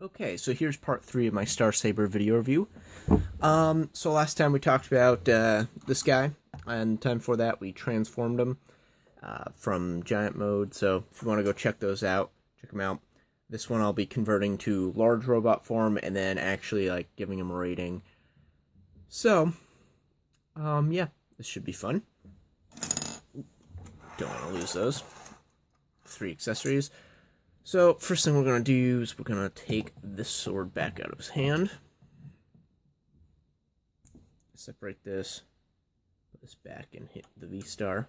Okay, so here's part 3 of my Starsaber video review. So last time we talked about this guy, and the time before that we transformed him from giant mode. So if you want to go check those out, check them out. This one I'll be converting to large robot form and then actually like giving him a rating. So, yeah, this should be fun. Don't want to lose those. 3 accessories. So, first thing we're going to do is we're going to take this sword back out of his hand. Separate this. Put this back and hit the V-star.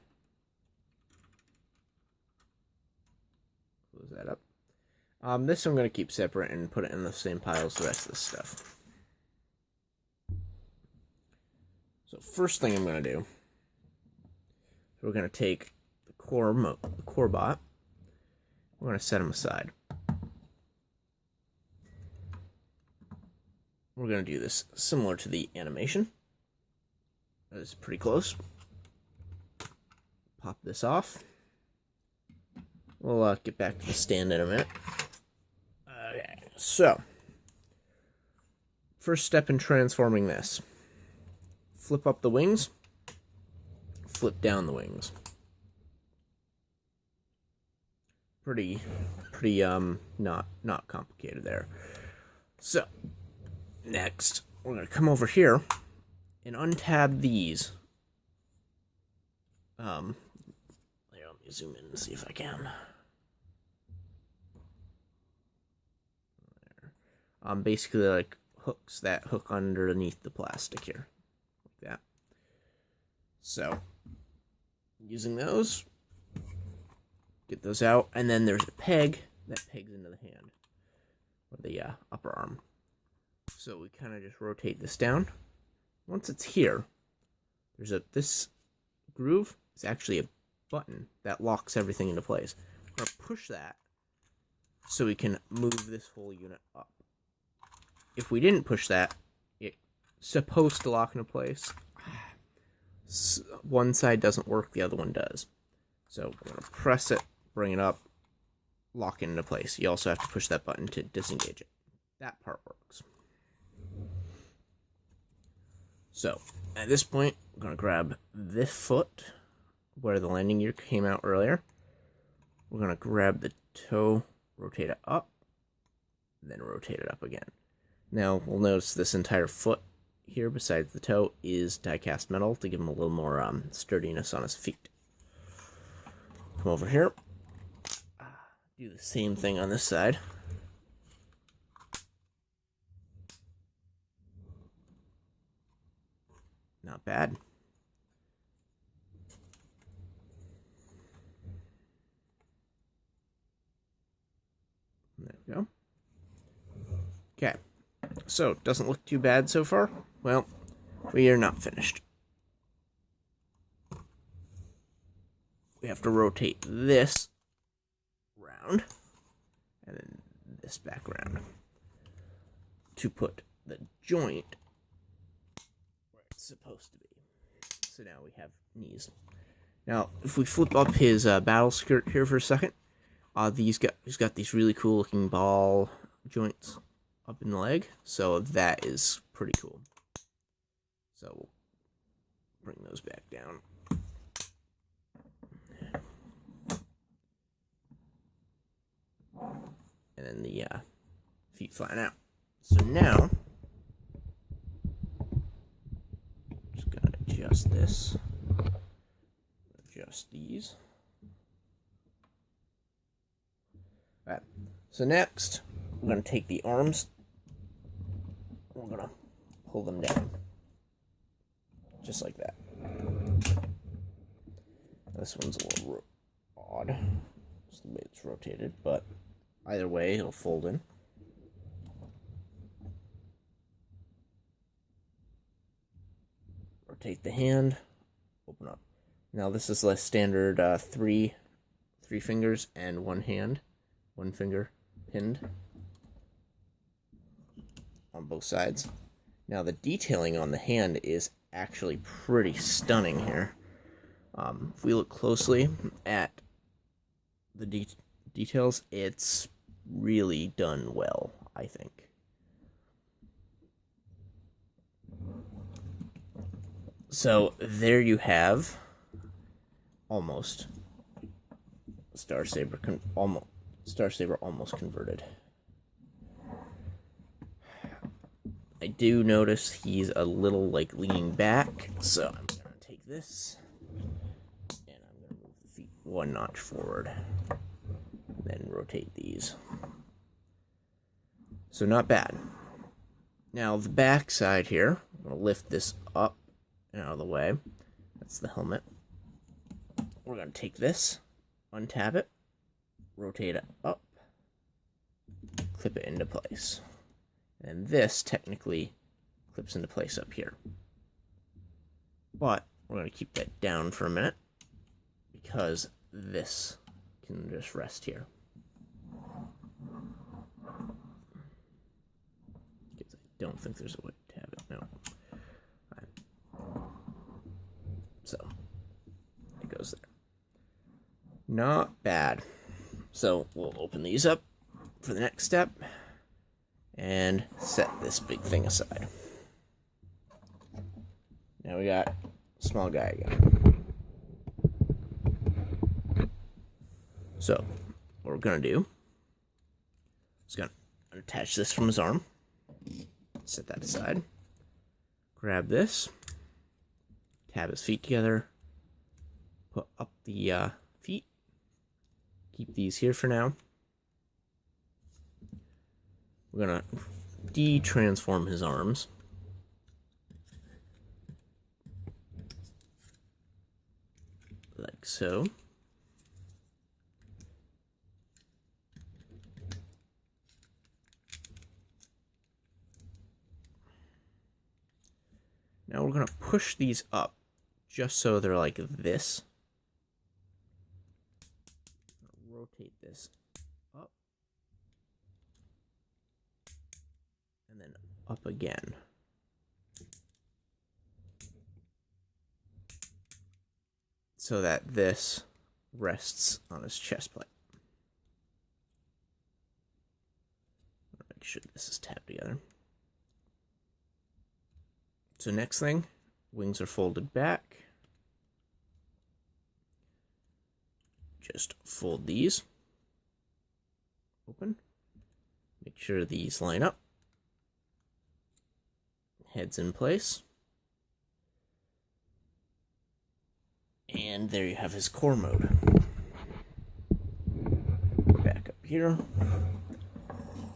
Close that up. This I'm going to keep separate and put it in the same pile as the rest of this stuff. So, first thing I'm going to do, we're going to take the core bot. We're going to set him aside. We're going to do this similar to the animation. That's pretty close. Pop this off. We'll get back to the stand in a minute. Okay, so first step in transforming this. Flip up the wings. Flip down the wings. Pretty not complicated there. So next we're gonna come over here and untab these. Let me zoom in and see if I can. There. Basically like hooks that hook underneath the plastic here, like that. So using those. Get those out, and then there's a peg that pegs into the hand, or the upper arm. So we kind of just rotate this down. Once it's here, there's this groove is actually a button that locks everything into place. We're gonna push that so we can move this whole unit up. If we didn't push that, it's supposed to lock into place. One side doesn't work, the other one does. So we're gonna press it. Bring it up, lock it into place. You also have to push that button to disengage it. That part works. So, at this point, I'm going to grab this foot, where the landing gear came out earlier. We're going to grab the toe, rotate it up, then rotate it up again. Now, we'll notice this entire foot here, besides the toe, is die-cast metal to give him a little more sturdiness on his feet. Come over here. Do the same thing on this side. Not bad. There we go. Okay. So, doesn't look too bad so far. Well, we are not finished. We have to rotate this round and then this back round to put the joint where it's supposed to be. So now we have knees. Now, if we flip up his battle skirt here for a second, he's got these really cool looking ball joints up in the leg, so that is pretty cool. So we'll bring those back down. And then the feet flatten out. So now, just gonna adjust this. Adjust these. Alright. So next, we're gonna take the arms. We're gonna pull them down. Just like that. This one's a little odd. It's the way it's rotated, but either way, it'll fold in. Rotate the hand, open up. Now this is the standard three fingers and one hand, one finger pinned on both sides. Now the detailing on the hand is actually pretty stunning here. If we look closely at the details, it's really done well. I think. So there you have almost Starsaber almost converted. I do notice he's a little like leaning back, so I'm gonna take this and I'm gonna move the feet one notch forward, then rotate these. So not bad. Now the back side here, I'm gonna lift this up and out of the way. That's the helmet. We're gonna take this, untab it, rotate it up, clip it into place. And this technically clips into place up here. But we're going to keep that down for a minute because this can just rest here. Because I don't think there's a way to have it. No. Right. So it goes there. Not bad. So we'll open these up for the next step and set this big thing aside. Now we got small guy again. So what we're gonna do is gonna attach this from his arm, set that aside, grab this, tab his feet together, put up the feet, keep these here for now. We're gonna de-transform his arms. Like so. Now we're gonna push these up just so they're like this. Rotate this up. And then up again. So that this rests on his chest plate. Make sure this is tapped together. So next thing, wings are folded back. Just fold these. Open. Make sure these line up. Head's in place. And there you have his core mode. Back up here.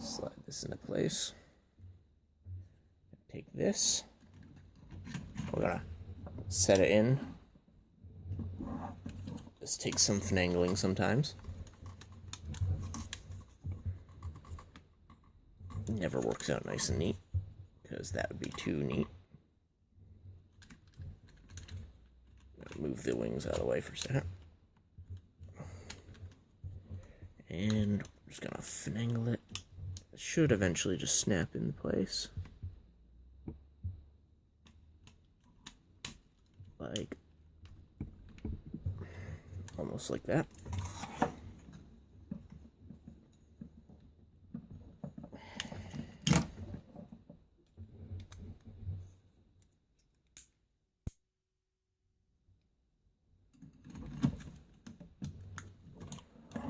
Slide this into place. Take this. We're gonna set it in. This takes some finagling sometimes. Never works out nice and neat, because that would be too neat. Move the wings out of the way for a second. And we're just gonna finagle it. It should eventually just snap in place. Like, almost like that.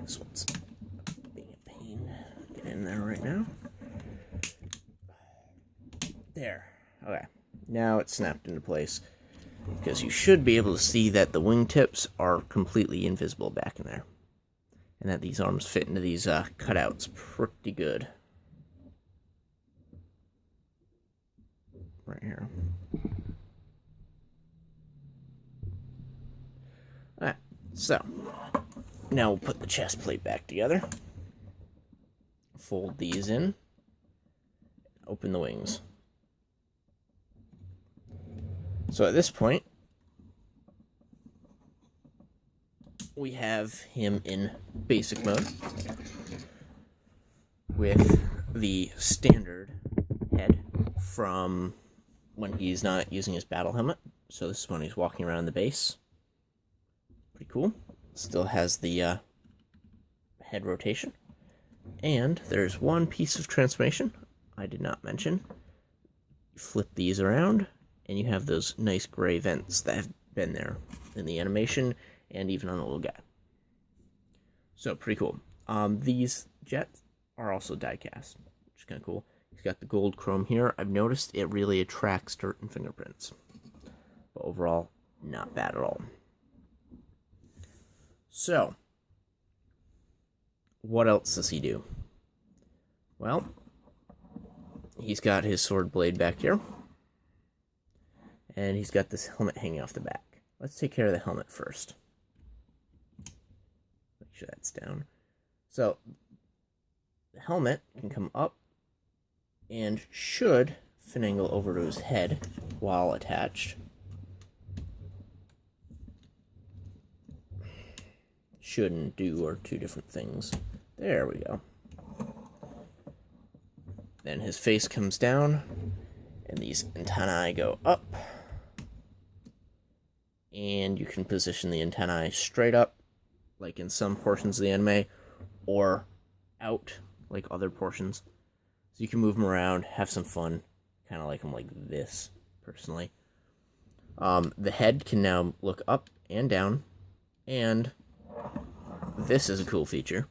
This one's being a pain to get in there right now. There. Okay. Now it's snapped into place. Because you should be able to see that the wingtips are completely invisible back in there. And that these arms fit into these cutouts pretty good. Right here. Alright, so now we'll put the chest plate back together. Fold these in. Open the wings. So at this point, we have him in basic mode with the standard head from when he's not using his battle helmet. So this is when he's walking around the base. Pretty cool. Still has the head rotation. And there's one piece of transformation I did not mention. Flip these around, and you have those nice gray vents that have been there in the animation and even on the little guy. So, pretty cool. These jets are also die-cast, which is kind of cool. He's got the gold chrome here. I've noticed it really attracts dirt and fingerprints. But overall, not bad at all. So, what else does he do? Well, he's got his sword blade back here. And he's got this helmet hanging off the back. Let's take care of the helmet first. Make sure that's down. So, the helmet can come up and should finagle over to his head while attached. Shouldn't do are two different things. There we go. Then his face comes down, and these antennae go up. And you can position the antennae straight up, like in some portions of the anime, or out, like other portions. So you can move them around, have some fun. Kind of like them like this, personally. The head can now look up and down, and this is a cool feature.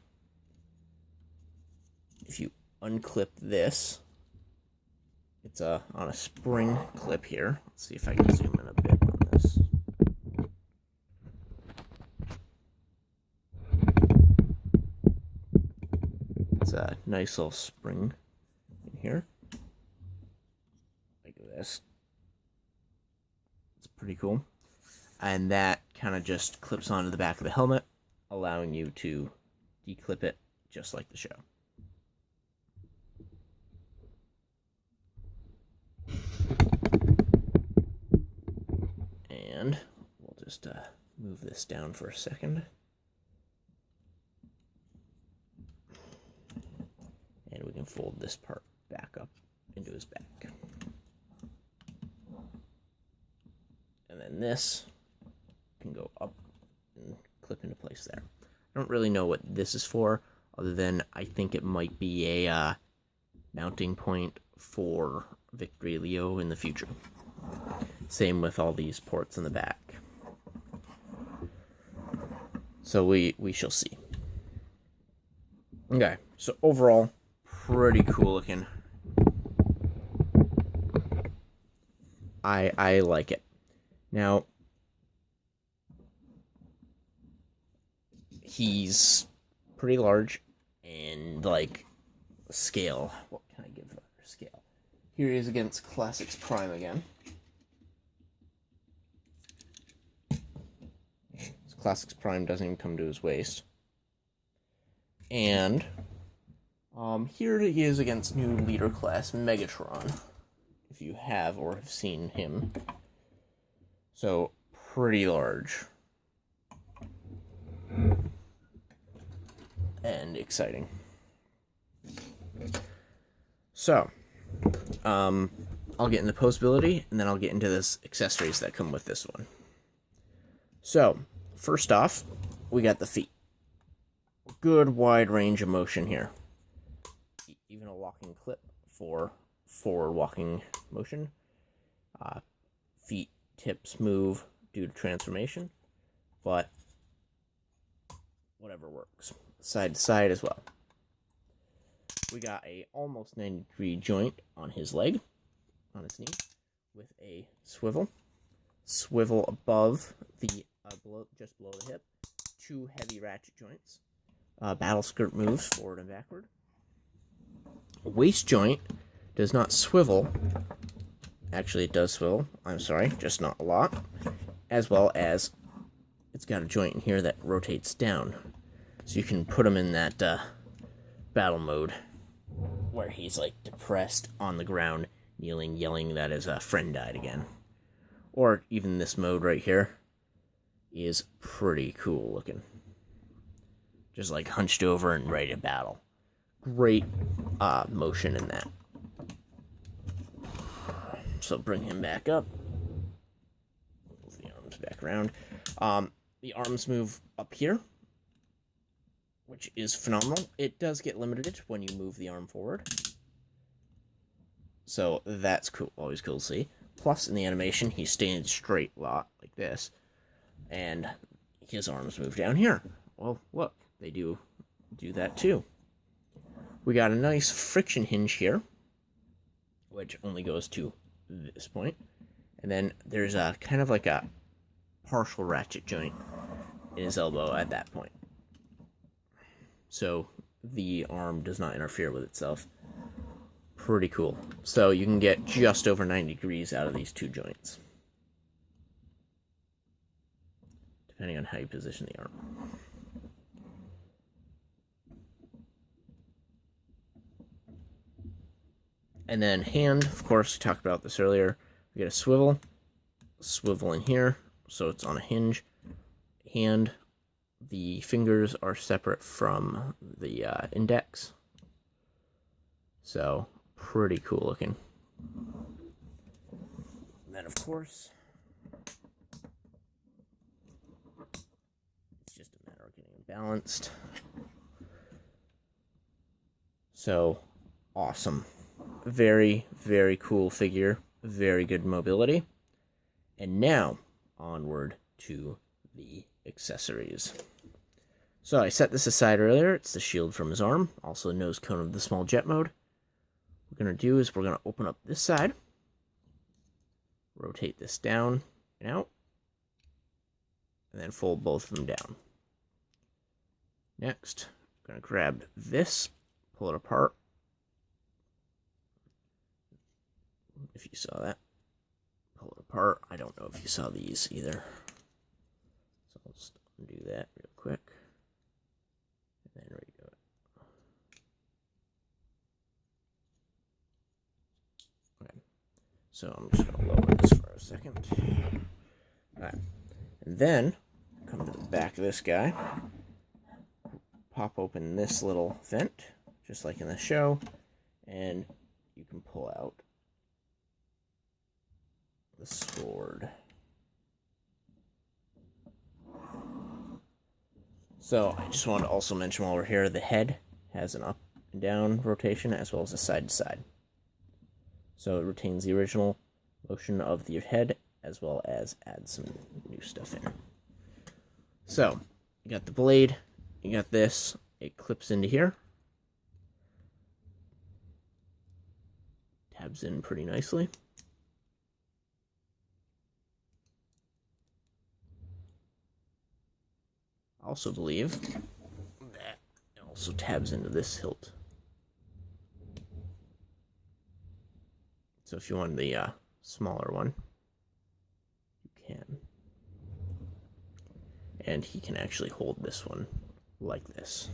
If you unclip this, it's on a spring clip here. Let's see if I can zoom in a bit on this. It's a nice little spring in here, like this. It's pretty cool. And that kind of just clips onto the back of the helmet, allowing you to declip it just like the show. And we'll just move this down for a second. And we can fold this part back up into his back. And then this can go up and clip into place there. I don't really know what this is for, other than I think it might be a mounting point for Victory Leo in the future. Same with all these ports in the back. So we shall see. Okay, so overall, pretty cool looking. I like it. Now, he's pretty large and like scale. What can I give for scale? Here he is against Classics Prime again. Classics Prime doesn't even come to his waist. And here he is against new leader class Megatron, if you have or have seen him. So, pretty large. And exciting. So, I'll get into postability, and then I'll get into this accessories that come with this one. So, first off, we got the feet. Good wide range of motion here. Even a walking clip for forward walking motion. Feet tips move due to transformation, but whatever works. Side to side as well. We got a almost 90-degree joint on his leg, on his knee, with a swivel. Swivel above the just below the hip. Two heavy ratchet joints. Battle skirt moves forward and backward. Waist joint does not swivel. Actually, it does swivel. I'm sorry, just not a lot. As well as it's got a joint in here that rotates down. So you can put him in that battle mode where he's like depressed on the ground, kneeling, yelling that his friend died again. Or even this mode right here is pretty cool looking. Just like hunched over and ready to battle. Great motion in that. So bring him back up. Move the arms back around. The arms move up here, which is phenomenal. It does get limited when you move the arm forward. So that's cool. Always cool to see. Plus, in the animation, he's staying straight a lot, like this. And his arms move down here. Well, look, they do that too. We got a nice friction hinge here, which only goes to this point. And then there's a kind of like a partial ratchet joint in his elbow at that point. So the arm does not interfere with itself. Pretty cool. So you can get just over 90 degrees out of these two joints, depending on how you position the arm. And then hand, of course, we talked about this earlier. We get a swivel in here, so it's on a hinge. Hand, the fingers are separate from the index. So, pretty cool looking. And then, of course, it's just a matter of getting it balanced. So, awesome. Very, very cool figure. Very good mobility. And now, onward to the accessories. So I set this aside earlier. It's the shield from his arm. Also the nose cone of the small jet mode. What we're going to do is we're going to open up this side. Rotate this down and out. And then fold both of them down. Next, I'm going to grab this, pull it apart. If you saw that. Pull it apart. I don't know if you saw these either. So I'll just undo that real quick. And then redo it. Okay. So I'm just going to lower this for a second. Alright. And then, come to the back of this guy. Pop open this little vent, just like in the show. And you can pull out the sword. So I just wanted to also mention while we're here, the head has an up and down rotation as well as a side to side. So it retains the original motion of the head as well as adds some new stuff in. So you got the blade, you got this, it clips into here. Tabs in pretty nicely. I also believe that it also tabs into this hilt. So if you want the smaller one, you can. And he can actually hold this one like this.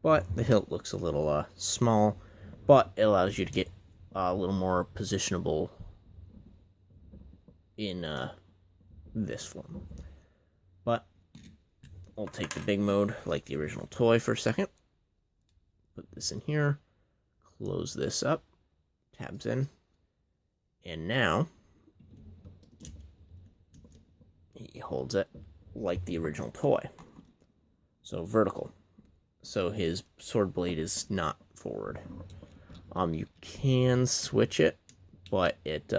But the hilt looks a little small, but it allows you to get a little more positionable in this form. But I'll take the big mode like the original toy for a second. Put this in here. Close this up. Tabs in. And now he holds it like the original toy. So vertical. So his sword blade is not forward. You can switch it, but it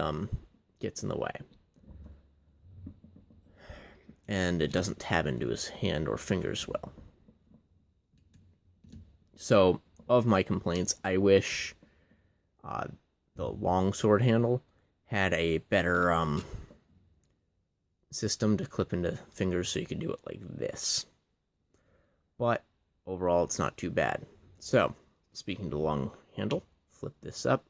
gets in the way. And it doesn't tab into his hand or fingers well. So, of my complaints, I wish the long sword handle had a better system to clip into fingers so you could do it like this. But overall, it's not too bad. So, speaking to the long handle, flip this up,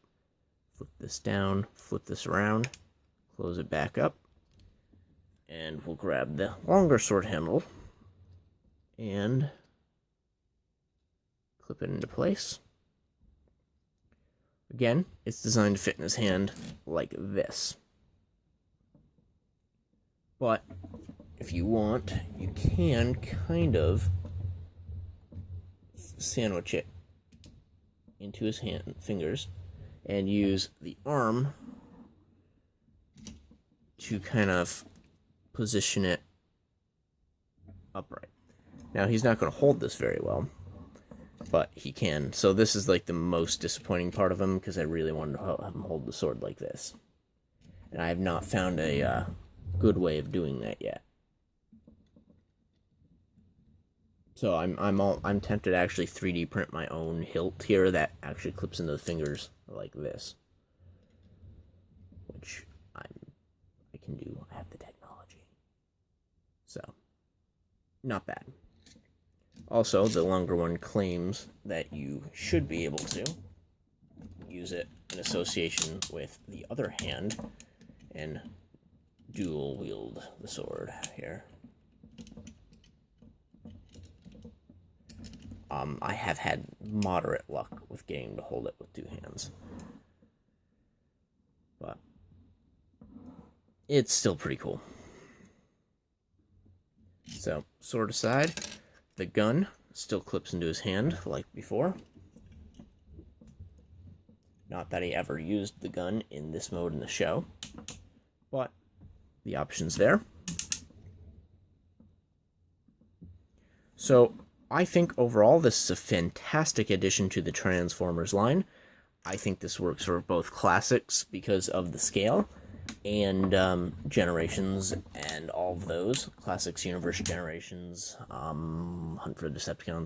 flip this down, flip this around, close it back up. And we'll grab the longer sword handle and clip it into place. Again, it's designed to fit in his hand like this. But if you want, you can kind of sandwich it into his fingers and use the arm to kind of position it upright. Now, he's not going to hold this very well, but he can. So this is like the most disappointing part of him, because I really wanted to have him hold the sword like this. And I have not found a good way of doing that yet. So I'm tempted to actually 3D print my own hilt here that actually clips into the fingers like this, which I can do. I have the technology, so not bad. Also, the longer one claims that you should be able to use it in association with the other hand and dual wield the sword here. I have had moderate luck with getting to hold it with two hands, but it's still pretty cool. So, sword aside, the gun still clips into his hand like before. Not that he ever used the gun in this mode in the show, but the option's there. So, I think overall this is a fantastic addition to the Transformers line. I think this works for both classics because of the scale, and Generations and all of those. Classics, Universe, Generations, Hunt for the Decepticons,